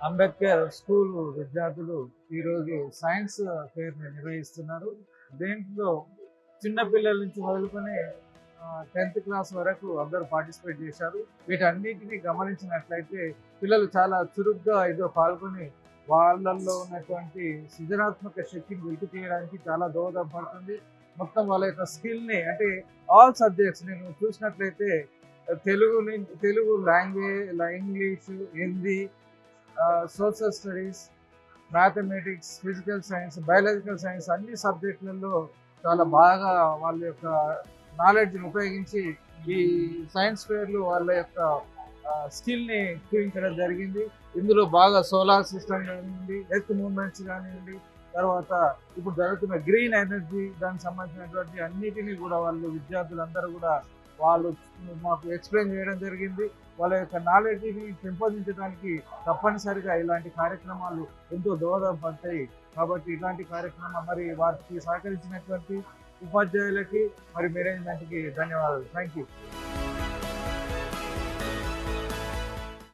Ambedkar school విద్యార్థులు ఈరోజు science ఫేర్ని నిర్వహిస్తున్నారు. దీంట్లో చిన్న పిల్లల నుంచి మొదలుకొని 10th క్లాస్ వరకు అందరూ పార్టిసిపేట్ చేశారు. వీటన్నిటిని గమనించినట్లయితే పిల్లలు చాలా చురుగ్గా ఇదో పాల్గొని వాళ్ళల్లో ఉన్నటువంటి సృజనాత్మక శక్తిని వెలికి తీయడానికి చాలా దోహదపడుతుంది. మొత్తం వాళ్ళ యొక్క స్కిల్ని అంటే ఆల్ సబ్జెక్ట్స్ నేను చూసినట్లయితే Telugu language, English, Hindi, social studies, mathematics, physical science, biological science అన్ని సబ్జెక్టులలో చాలా బాగా వాళ్ళ యొక్క నాలెడ్జ్ని ఉపయోగించి ఈ సైన్స్ ఫేర్లు వాళ్ళ యొక్క స్కిల్ని చూపించడం జరిగింది. ఇందులో బాగా సోలార్ సిస్టమ్ కానివ్వండి, ఎర్త్ మూవ్మెంట్స్ కానివ్వండి, తర్వాత ఇప్పుడు జరుగుతున్న గ్రీన్ ఎనర్జీ దానికి సంబంధించినటువంటి అన్నిటినీ కూడా విద్యార్థులందరూ కూడా వాళ్ళు మాకు ఎక్స్ప్లెయిన్ చేయడం జరిగింది. వాళ్ళ యొక్క నాలెడ్జ్ని పెంపొందించడానికి తప్పనిసరిగా ఇలాంటి కార్యక్రమాలు ఎంతో దోహదపడతాయి. కాబట్టి ఇలాంటి కార్యక్రమం మరి వారికి సహకరించినటువంటి ఉపాధ్యాయులకి మరి మేనేజ్మెంట్కి ధన్యవాదాలు. Thank you.